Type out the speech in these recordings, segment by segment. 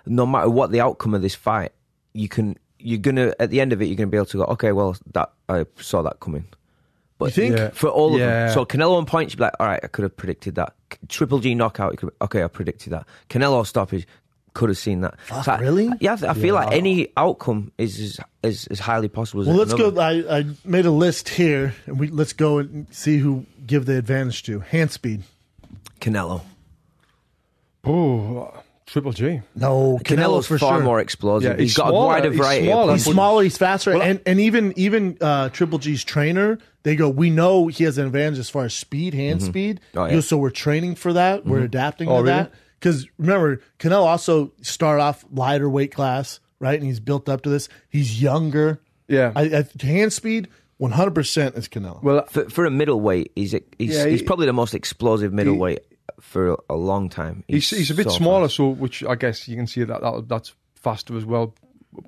no matter what the outcome of this fight, you're gonna at the end of it, you're gonna be able to go, okay, well, that I saw that coming. But you think for all of them, so Canelo on points, you'd be like, all right, I could have predicted that. Triple G knockout, okay, I predicted that. Canelo stoppage, could have seen that. So really? Yeah, I feel like any outcome is as highly possible as let's another. go. I made a list here, and let's go and see who give the advantage to. Hand speed. Canelo. Oh, Triple G. No, Canelo's for far sure. more explosive. Yeah, he's got a wider variety. He's smaller, he's faster, and even Triple G's trainer, they go, we know he has an advantage as far as speed, hand speed. Oh, yeah. So we're training for that. We're adapting to that. Because remember, Canelo also started off lighter weight class, right? And he's built up to this. He's younger. Yeah. Hand speed, 100% is Canelo. Well, for a middleweight, he's probably the most explosive middleweight for a long time. He's a bit smaller, so which I guess you can see that's faster as well.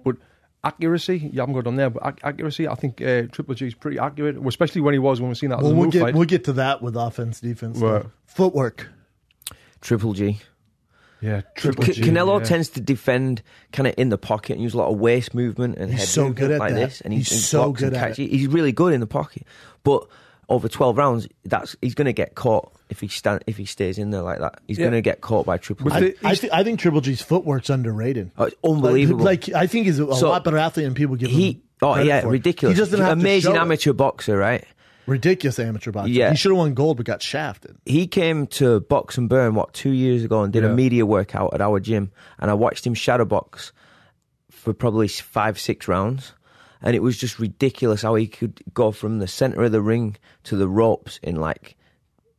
But accuracy, you haven't got on there, but accuracy, I think Triple G is pretty accurate, especially when we've seen that. We'll get to that with offense, defense. Right. Footwork. Triple G. Yeah, Triple G. Canelo tends to defend kind of in the pocket and use a lot of waist movement and he's head so movement good at like that. this, and he's so good at it. He's really good in the pocket, but over 12 rounds, he's going to get caught if he stays in there like that. He's going to get caught by Triple G. I think Triple G's footwork's underrated. Oh, it's unbelievable. I think he's a lot better athlete than people give him. Credit for. Ridiculous. He doesn't have amazing to show amateur boxer, right? Ridiculous amateur boxer. Yeah. He should have won gold, but got shafted. He came to Box and Burn 2 years ago and did a media workout at our gym, and I watched him shadow box for probably 5-6 rounds. And it was just ridiculous how he could go from the center of the ring to the ropes in like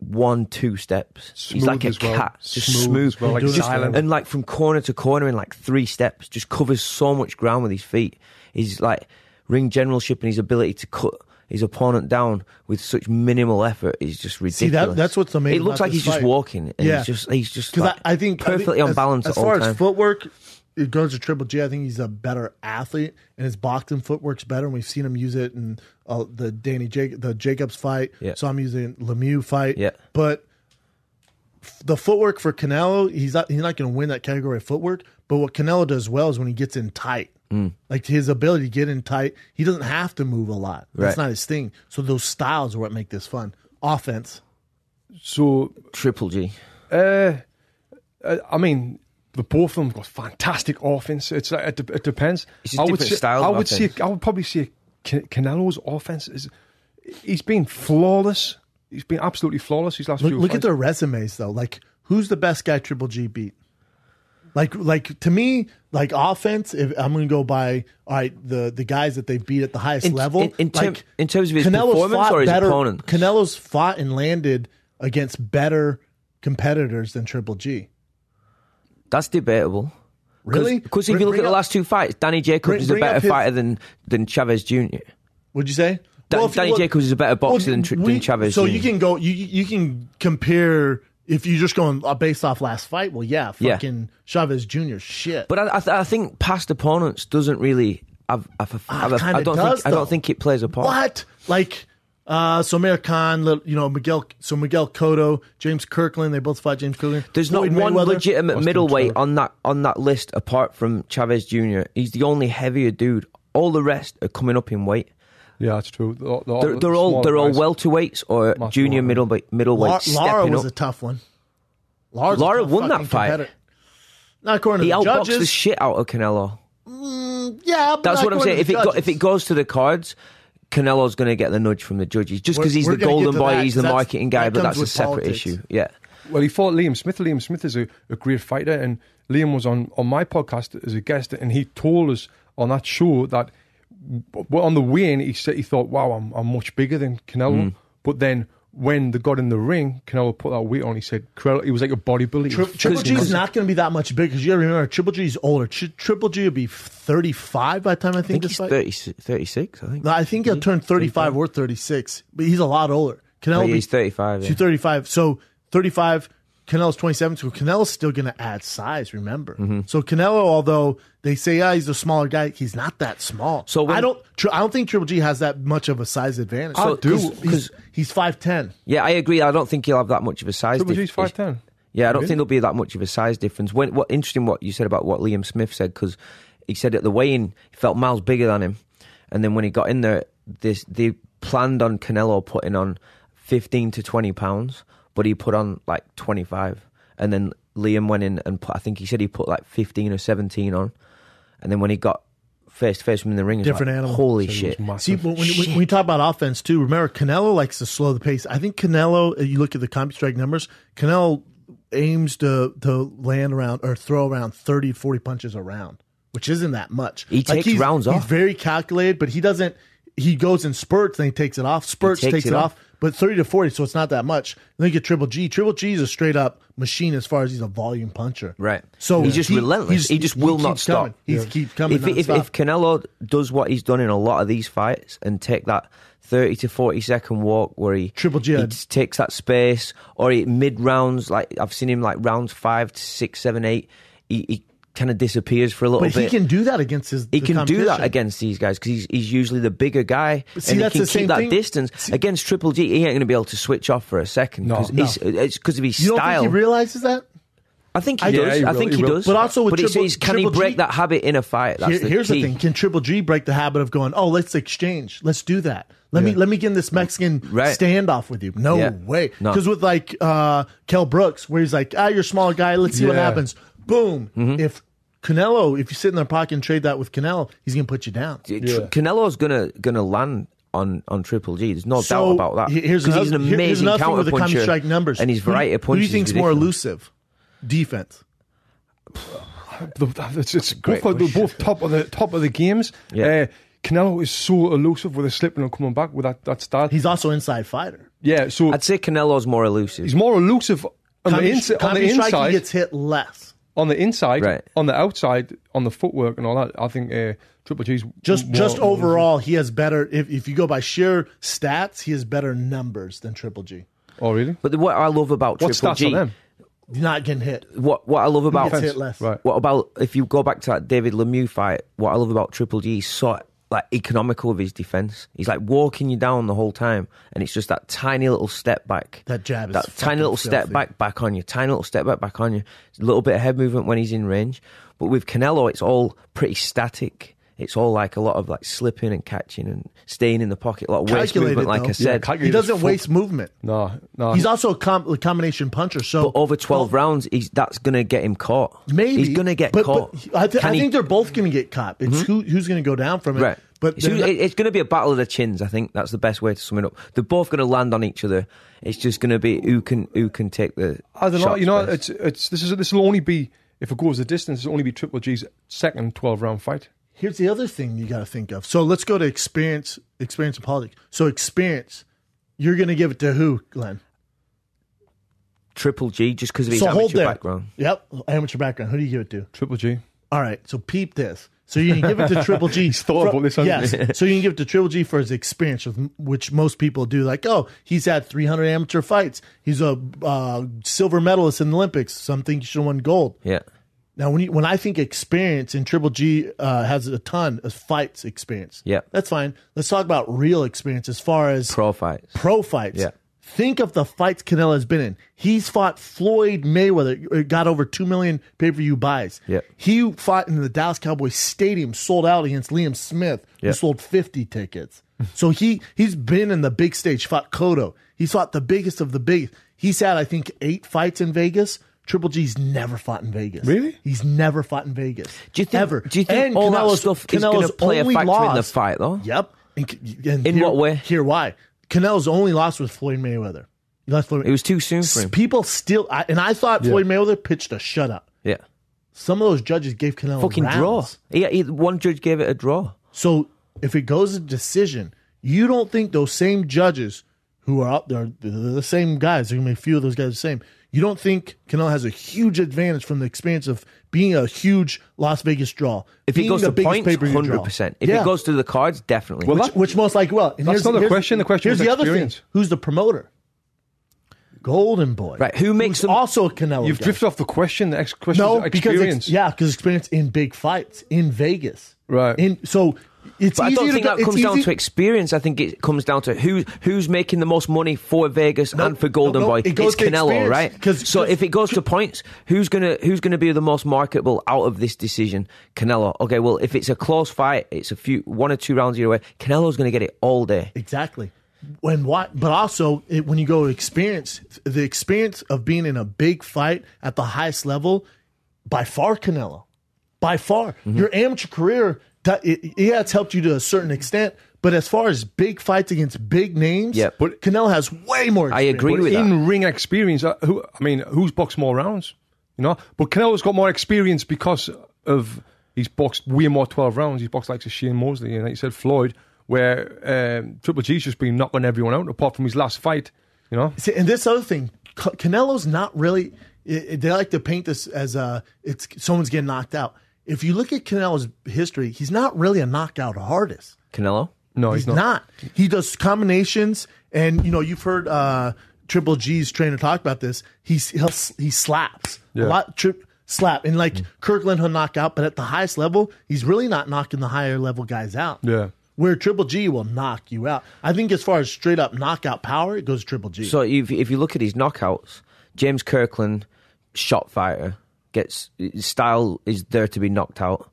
1-2 steps. He's like a cat, just smooth, well, like silent, and like from corner to corner in like 3 steps. Just covers so much ground with his feet. He's like ring generalship, and his ability to cut his opponent down with such minimal effort is just ridiculous. See, that's what's amazing. It looks like he's just walking. And he's just like I think perfectly on balance as at all far time. as footwork. It goes to Triple G. I think he's a better athlete, and his boxing footwork's better. And we've seen him use it in the Jacobs fight. Yeah. So I'm using Lemieux fight. Yeah. But the footwork for Canelo, he's not going to win that category of footwork. But what Canelo does well is when he gets in tight. Like his ability to get in tight, he doesn't have to move a lot. That's not his thing. So those styles are what make this fun. Offense. So Triple G. I mean, the both of them got fantastic offense. It's like, it depends. It's just different styles. I would probably say Canelo's offense he's been flawless. He's been absolutely flawless these last few fights. Look at their resumes though. Like who's the best guy Triple G beat? Like to me, like offense, if I'm going to go by the guys that they beat at the highest level. In terms of his performance or his opponents? Canelo's fought and landed against better competitors than Triple G. That's debatable. Really? Because if you look at the last 2 fights, Danny Jacobs is a better fighter than Chavez Jr. What'd you say? Danny Jacobs is a better boxer than Chavez Jr. So you can go, you can compare. If you're just going based off last fight, well, fucking Chavez Jr. shit. But I think past opponents doesn't really have I don't think it plays a part. What? Like so Amir Khan, Miguel Cotto, James Kirkland, they both fought James Kirkland. There's not one legitimate middleweight on that list apart from Chavez Jr. He's the only heavier dude. All the rest are coming up in weight. Yeah, that's true. They're all welterweights or junior middleweights. Lara was a tough one. Lara won that fight. Not according to the judges. He outboxed the shit out of Canelo. Yeah, but that's what I'm saying. If it goes to the cards, Canelo's going to get the nudge from the judges just because he's the golden boy, he's the marketing guy, but that's a separate issue. Yeah. Well, he fought Liam Smith. Liam Smith is a great fighter, and Liam was on my podcast as a guest, and he told us on that show that on the weigh-in, he said he thought, "Wow, I'm much bigger than Canelo," but then when they got in the ring, Canelo put that weight on. He said he was like a bodybuilder. Triple G's not going to be that much bigger because you got to remember Triple G's older. Triple G will be 35 by the time I think this he's fight. 36. I think. No, I think he'll turn 35 or 36, but he's a lot older. Canelo, he's 35. He's 35. So 35. Canelo's 27, so Canelo's still going to add size, remember. So Canelo, although they say, he's a smaller guy, he's not that small. So I don't think Triple G has that much of a size advantage. Because he's 5'10". Yeah, I agree. I don't think he'll have that much of a size Triple G's 5'10". Yeah, I don't think there'll be that much of a size difference. Interesting what you said about what Liam Smith said, because he said at the weigh-in he felt miles bigger than him, and then when he got in there, they planned on Canelo putting on 15 to 20 pounds, but he put on like 25, and then Liam went in and I think he said he put like 15 or 17 on, and then when he got face to face from in the ring, it's different like, animal. Holy shit! See, when you talk about offense too, remember Canelo likes to slow the pace. I think Canelo, you look at the CompuStrike numbers, Canelo aims to land around or throw around 30 to 40 punches a round, which isn't that much. He takes rounds off. He's very calculated, but he doesn't. He goes in spurts and he takes it off. Spurts, takes it off. But 30 to 40, so it's not that much. Then you get Triple G. Triple G is a straight up machine as far as he's a volume puncher. Right. So he's just relentless. He just will not stop. He keeps coming. If Canelo does what he's done in a lot of these fights and take that 30 to 40 second walk where he takes that space, or he mid rounds, like I've seen him like rounds 5 to 6, 7, 8, he kind of disappears for a little bit. But he can do that against He can do that against these guys because he's usually the bigger guy, and he can keep that distance. Against Triple G, he ain't going to be able to switch off for a second because it's because of his style. You don't think he realizes that? I think he does. I think he does. But also with can he break that habit in a fight? Here's the thing: can Triple G break the habit of going, "Oh, let's exchange, let's do that. Let me get in this Mexican standoff with you." No way. Because with like Kell Brooks, where he's like, "You're a smaller guy. Let's see what happens." Boom. If Canelo, if you sit in their pocket and trade that with Canelo, he's going to put you down. Canelo's gonna land on Triple G. There's no doubt about that. He's an amazing counter with puncher. the CompuStrike numbers. And his variety of punches. Who do you think's more elusive? Defense. It's both top of the games. Yeah. Canelo is so elusive with a slipping and coming back with that style. He's also inside fighter. Yeah, so I'd say Canelo's more elusive. He's more elusive on the inside. He gets hit less. On the inside, right. On the outside, on the footwork and all that, I think Triple G's just overall, he has better. If you go by sheer stats, he has better numbers than Triple G. Oh, really? But what I love about Triple G, are them? Not getting hit. What I love about he gets hit less. Right. What about if you go back to that David Lemieux fight? What I love about Triple G, he's so like economical with his defense. He's like walking you down the whole time, and it's just that tiny little step back. That jab is that tiny little filthy. step back on you. Tiny little step back on you. A little bit of head movement when he's in range. But with Canelo, it's all pretty static. It's all like a lot of like slipping and catching and staying in the pocket. A lot of waist movement, like I said. He doesn't waste movement. No. He's also a combination puncher. So but over 12 rounds, that's going to get him caught. Maybe he's going to get caught. But I think they're both going to get caught. It's who's going to go down from it. Right. But it's going to be a battle of the chins. I think that's the best way to sum it up. They're both going to land on each other. It's just going to be who can take the. I don't know. shots You know, first. this will only be, if it goes the distance, it'll only be Triple G's second 12-round fight. Here's the other thing you got to think of. So let's go to experience in politics. So experience, you're going to give it to who, Glenn? Triple G, just because of his amateur background. Yep, amateur background. Who do you give it to? Triple G. All right, so peep this. So you can give it to Triple G. He's thought about this, hasn't he? Yes. So you can give it to Triple G for his experience, which most people do. Like, oh, he's had 300 amateur fights. He's a silver medalist in the Olympics. Some think he should have won gold. Yeah. Now, when I think experience, and Triple G has a ton of fights experience. Yeah. That's fine. Let's talk about real experience as far as pro fights. Yeah. Think of the fights Canelo has been in. He's fought Floyd Mayweather, got over 2 million pay-per-view buys. Yep. He fought in the Dallas Cowboys Stadium, sold out against Liam Smith, who sold 50 tickets. So he's been in the big stage, fought Cotto. He's fought the biggest of the big. He's had, I think, 8 fights in Vegas. Triple G's never fought in Vegas. Really? He's never fought in Vegas. Do you think, ever. Do you think and all Canelo's, that stuff is going to play a factor in the fight, though? Yep. And in what way? Here, why? Canelo's only lost with Floyd Mayweather. It was too soon for him. People still, and I thought Floyd Mayweather pitched a shutout. Yeah. Some of those judges gave Canelo fucking rounds. draw. One judge gave it a draw. So if it goes to decision, you don't think those same judges who are out there, they're the same guys, there are going to be a few of those guys the same. You don't think Canelo has a huge advantage from the experience of being a huge Las Vegas draw? If it goes to points, 100%. If it goes to the cards, definitely. Well, which most likely will. And that's not the question. The question here's is the other experience. thing. Who's the promoter? Golden Boy. Right. Who makes them? Also a Canelo You've guy. drifted off the question. The next question is experience. Because experience in big fights in Vegas. Right. So It's But I don't easy think to go, that comes it's down easy- to experience. I think it comes down to who's making the most money for Vegas and for Golden Boy. It goes It's to Canelo, experience. right? So if it goes to points, who's gonna be the most marketable out of this decision? Canelo. Okay, well, if it's a close fight, it's one or two rounds either way. Canelo's gonna get it all day. Exactly. But also when you go experience, the experience of being in a big fight at the highest level, by far Canelo, by far. Your amateur career, it's helped you to a certain extent. But as far as big fights against big names, but Canelo has way more experience. I agree with that. In-ring experience, who's boxed more rounds? You know, but Canelo's got more experience because of he's boxed way more 12 rounds. He's boxed like Shane Mosley and like you said, Floyd, where Triple G's just been knocking everyone out apart from his last fight. You know, See, and this other thing, Canelo's not really. They like to paint this as it's someone's getting knocked out. If you look at Canelo's history, he's not really a knockout artist. Canelo? no, He's not. He does combinations, and you've heard Triple G's trainer talk about this. He slaps a lot. Slap and like Kirkland, he'll knock out, but at the highest level, he's really not knocking the higher level guys out. Yeah. Where Triple G will knock you out. I think as far as straight up knockout power, it goes to Triple G. So if you look at his knockouts, James Kirkland, shot fighter, his style is there to be knocked out.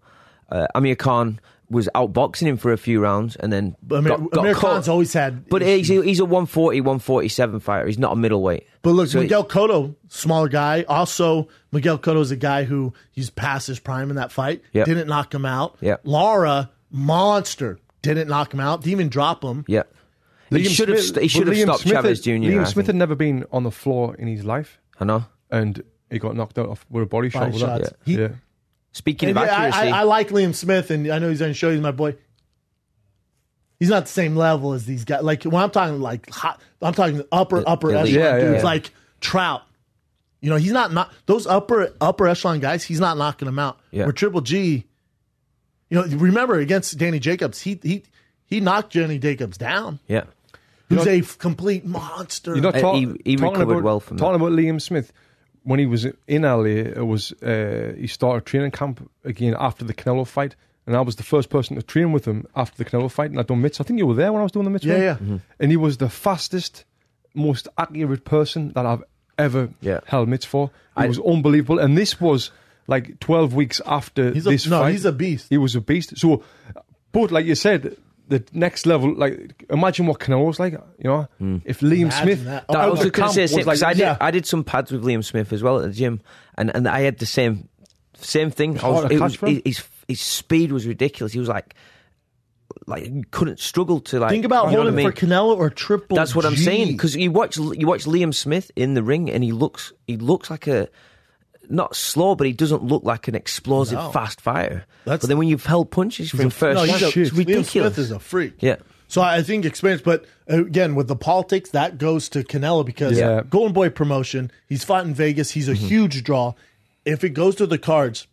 Amir Khan was outboxing him for a few rounds and then Amir got Khan's caught. always had. But he's a 140, 147 fighter. He's not a middleweight. But look, So Miguel Cotto, smaller guy. Also, Miguel Cotto is a guy who he's past his prime in that fight. Yep. Didn't knock him out. Yep. Lara, monster. Didn't knock him out. Didn't even drop him. Yeah. He should have stopped Chavez Jr. Liam Smith had never been on the floor in his life, I know. and he got knocked out with a body shot. Body with that. shots. Yeah. Speaking And of yeah, accuracy, I like Liam Smith, and I know he's on the show. He's my boy. He's not the same level as these guys. Like when I'm talking like hot, I'm talking upper echelon elite. dudes Yeah. like Trout. He's not those upper echelon guys. He's not knocking them out. Yeah. Where Triple G, remember against Danny Jacobs, he knocked Danny Jacobs down. yeah. Who's a complete monster. You know, He recovered well from that. Talking about Liam Smith, when he was in LA, it was he started training camp again after the Canelo fight, and I was the first person to train with him after the Canelo fight, and I'd done mitts. I think you were there when I was doing the mitts. Yeah, run. yeah. Mm-hmm. And he was the fastest, most accurate person that I've ever held mitts for. It was unbelievable, and this was like 12 weeks after this fight. He's a beast. He was a beast. So, but like you said, the next level, like imagine what Canelo's like, if Liam Imagine Smith, that. I was the going to say camp was like, I did some pads with Liam Smith as well at the gym, and I had the same thing. His speed was ridiculous. He was like you couldn't struggle to like. Think about holding for Canelo or Triple G. That's what I'm saying, because you watch Liam Smith in the ring, and he looks like a. Not slow, but he doesn't look like an explosive, fast fighter. But then when you've held punches from first shot, it's ridiculous. Liam Smith is a freak. Yeah. So I think experience, but again, with the politics, that goes to Canelo because Golden Boy promotion, he's fought in Vegas. He's a huge draw. If it goes to the cards,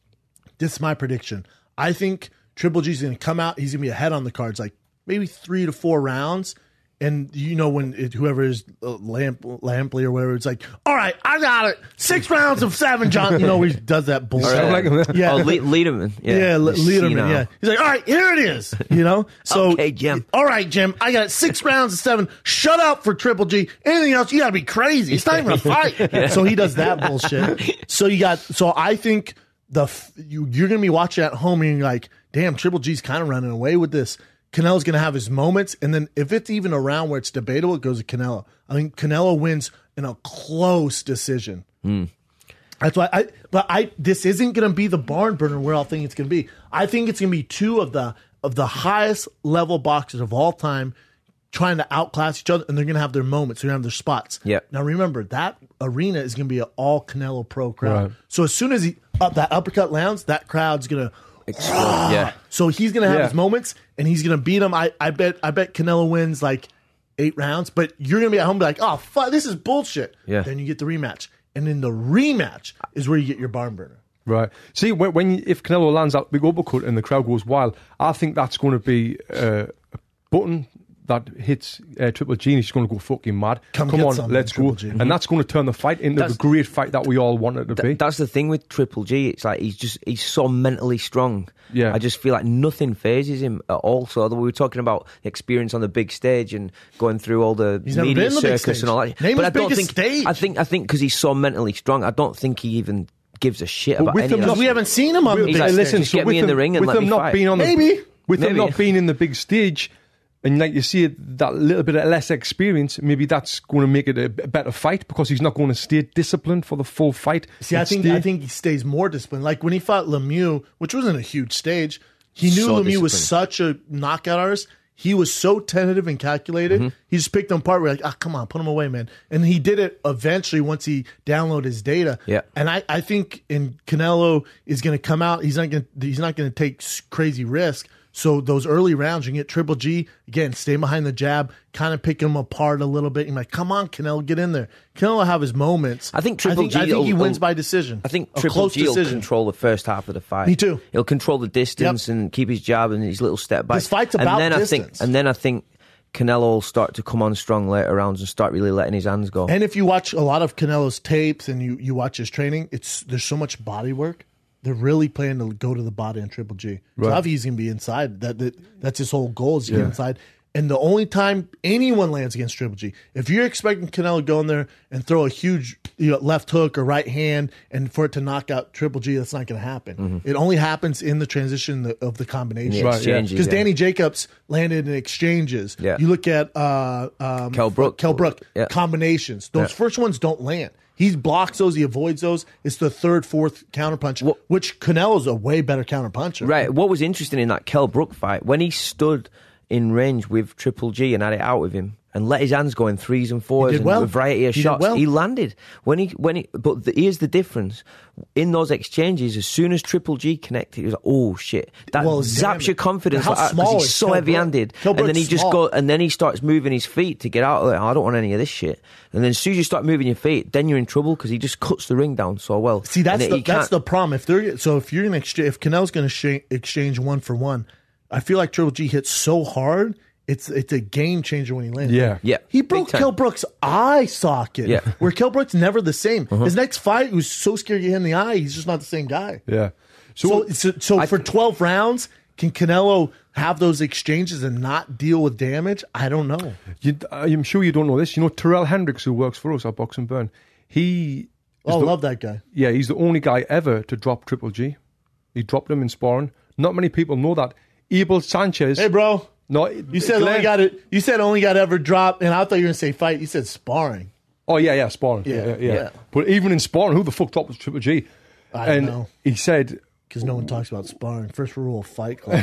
this is my prediction. I think Triple G's going to come out. He's going to be ahead on the cards, like maybe 3 to 4 rounds. And when whoever is Lampley or whatever, it's like, all right, I got it. 6 rounds of 7, John. He does that bullshit. Yeah. Oh, Lederman. Yeah, Lederman. Yeah. He's like, all right, here it is. So okay, Jim. All right, Jim. I got it. 6 rounds of 7. Shut up for Triple G. Anything else, you got to be crazy. It's not even a fight. So he does that bullshit. So I think you're going to be watching at home and you're like, damn, Triple G's kind of running away with this. Canelo's going to have his moments, and then if it's even a round where it's debatable, it goes to Canelo. I think Canelo wins in a close decision. That's why this isn't going to be the barn burner where I think it's going to be. I think it's going to be 2 of the highest level boxers of all time trying to outclass each other, and they're going to have their moments. They're going to have their spots. Yep. Now remember, that arena is going to be an all Canelo pro crowd. Right. So as soon as that uppercut lands, that crowd's going to explode. Yeah. So he's going to have his moments, and he's going to beat him. I bet Canelo wins like 8 rounds, but you're going to be at home and be like, oh, fuck, this is bullshit. Yeah. Then you get the rematch. And then the rematch is where you get your barn burner. Right. See, if Canelo lands that big uppercut and the crowd goes wild, I think that's going to be a button that hits Triple G, and he's going to go fucking mad. Come on, something, let's go. Triple G. And that's going to turn the fight into the great fight that we all wanted to be. That's the thing with Triple G. It's like he's so mentally strong. Yeah. I just feel like nothing phases him at all. So we were talking about the experience on the big stage and going through all the media circus and all that. Name but his I don't biggest think stage. I think because he's so mentally strong, I don't think he even gives a shit about any of that. We haven't seen him on the big He's like, stage. listen, just get me in the ring and with let him me not fight. being on Maybe. with him Maybe. not being in the big stage, and like you see that little bit of less experience, maybe that's going to make it a better fight because he's not going to stay disciplined for the full fight. See, I think he stays more disciplined. Like when he fought Lemieux, which wasn't a huge stage, he knew Lemieux was such a knockout artist. He was so tentative and calculated. Mm-hmm. He just picked him apart. We're like, come on, put him away, man. And he did it eventually once he downloaded his data. Yeah. And I think Canelo is going to come out. He's not going to take crazy risk. So those early rounds, you can get Triple G, again, stay behind the jab, kind of pick him apart a little bit. You're like, come on, Canelo, get in there. Canelo will have his moments. I think Triple G. I think he wins by decision. I think A Triple close G will decision. control the first half of the fight. Me too. He'll control the distance and keep his jab and his little step back. This fight's about distance. Then I think Canelo will start to come on strong later rounds and start really letting his hands go. And if you watch a lot of Canelo's tapes and you watch his training, there's so much body work. They're really planning to go to the body on Triple G. So obviously he's going to be inside. That's his whole goal is to get inside. And the only time anyone lands against Triple G, if you're expecting Canelo to go in there and throw a huge left hook or right hand and for it to knock out Triple G, that's not going to happen. Mm-hmm. It only happens in the transition of the combination. Because Danny Jacobs landed in exchanges. Yeah. You look at Kell Brook. Combinations. Those first ones don't land. He blocks those. He avoids those. It's the third, fourth counterpunch, which Canelo's a way better counterpuncher. Right. What was interesting in that Kell Brook fight, when he stood in range with Triple G and had it out with him and let his hands go in threes and fours and a variety of shots, he landed. But here's the difference. In those exchanges, as soon as Triple G connected, he was like, oh shit. That zaps your confidence because he's so heavy-handed. And then he starts moving his feet to get out of it. I don't want any of this shit. And then as soon as you start moving your feet, then you're in trouble because he just cuts the ring down so well. See, that's the problem. If you're going to if Canelo's going to exchange 1 for 1, I feel like Triple G hits so hard, it's a game changer when he lands. Yeah. He broke Kell Brook's eye socket. Yeah. Where Kell Brook's never the same. His next fight, he was so scared you hit him in the eye, he's just not the same guy. Yeah. So for 12 rounds, can Canelo have those exchanges and not deal with damage? I don't know. I'm sure you don't know this. You know Terrell Hendricks, who works for us at Box and Burn. Love that guy. Yeah, he's the only guy ever to drop Triple G. He dropped him in sparring. Not many people know that. Abel Sanchez. Hey, bro. No, you said only got ever dropped, and I thought you were going to say fight. You said sparring. Oh yeah, sparring. Yeah. But even in sparring, who the fuck dropped Triple G? I don't know. He said because no one talks about sparring. First rule of Fight Club.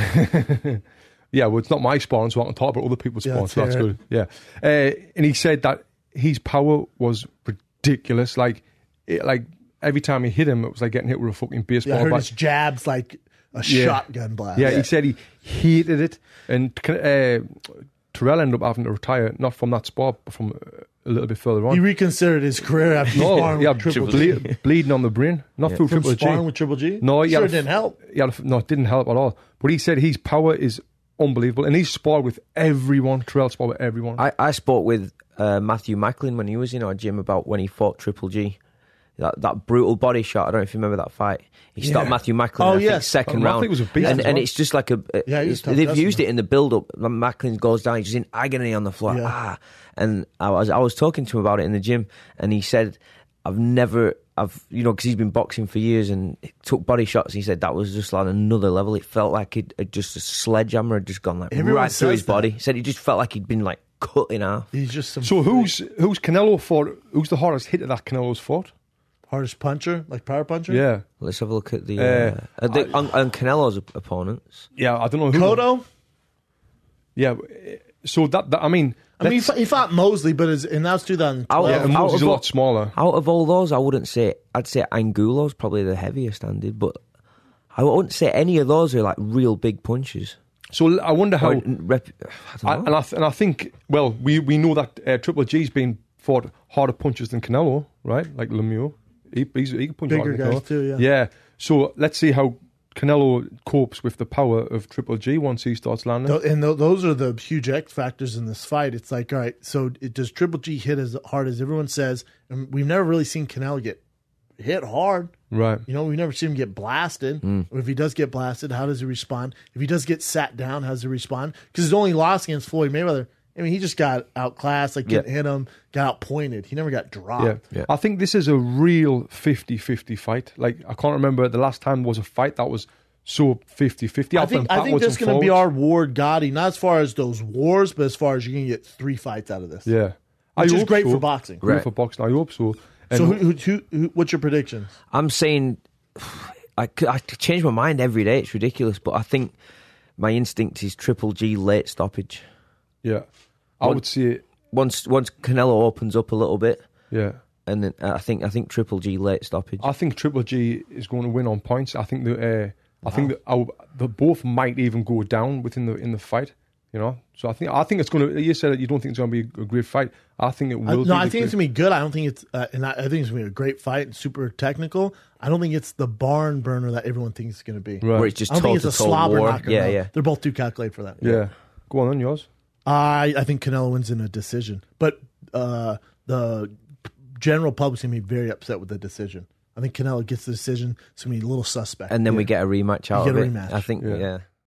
Yeah, well, it's not my sparring, so I can talk about other people's sparring. So that's good. Yeah, and he said that his power was ridiculous. Like every time he hit him, it was like getting hit with a fucking baseball. I heard his jabs like a shotgun blast. Yeah, he said he hated it. And Terrell ended up having to retire, not from that spot, but from a little bit further on. He reconsidered his career after sparring with Triple G. Bleeding on the brain, not through from Triple G. Sparring with Triple G? No, it didn't help. No, it didn't help at all. But he said his power is unbelievable. And he sparred with everyone. Terrell sparred with everyone. I spoke with Matthew Macklin when he was in our gym about when he fought Triple G. That brutal body shot. I don't know if you remember that fight. He stopped Matthew Macklin in the second round. Matthew was a beast and it's just like they've used it in the build-up. Macklin goes down, he's just in agony on the floor. Yeah. And I was talking to him about it in the gym, and he said, because he's been boxing for years and took body shots. He said that was just like another level. It felt like just a sledgehammer had just gone like right through his body. He said he just felt like he'd been like cut in half. He's just so who's Canelo fought? Who's the hardest hitter that Canelo's fought? Hardest puncher, like power puncher? Yeah. Let's have a look at on Canelo's opponents. Yeah, I don't know who. Cotto? Yeah. So he fought Mosley, but and that was 2012. And Mosley's a lot smaller. Out of all those, I'd say Angulo's probably the heaviest handed, but I wouldn't say any of those are like real big punches. So I wonder how. I don't know. And I think, well, we know that Triple G's been fought harder punches than Canelo, right? Like Lemieux. He can punch bigger harder than guys Canelo. too, yeah. Yeah. So let's see how Canelo copes with the power of Triple G once he starts landing. And those are the huge X factors in this fight. It's like, all right, so does Triple G hit as hard as everyone says? And we've never really seen Canelo get hit hard. Right. You know, we've never seen him get blasted. Or if he does get blasted, how does he respond? If he does get sat down, how does he respond? Because his only loss against Floyd Mayweather, I mean, he just got outclassed, like hit him, got outpointed. He never got dropped. Yeah. I think this is a real 50-50 fight. Like, I can't remember the last time there was a fight that was so 50-50. I think this is going to be our Ward Gotti, not as far as those wars, but as far as you're going to get 3 fights out of this. Yeah. Which is great for boxing. Great for boxing. I hope so. And so who, what's your predictions? I'm saying I change my mind every day. It's ridiculous, but I think my instinct is Triple G late stoppage. Yeah. I would see it once Canelo opens up a little bit. Yeah. And then I think Triple G late stoppage. I think Triple G is going to win on points. I think that both might even go down in the fight. You know, so I think it's going to. You said that you don't think it's going to be a great fight. I think it will. No, I think it's going to be good. I don't think it's, and I think it's going to be a great fight and super technical. I don't think it's the barn burner that everyone thinks it's going to be. Right. Where it's just I don't think it's a slobber knocker. Yeah, no. yeah. They're both too calculated for that. Yeah. Go on, then yours. I think Canelo wins in a decision, but the general public's going to be very upset with the decision. I think Canelo gets the decision. It's going to be a little suspect. And then we get a rematch out of it. Rematch. I think, yeah.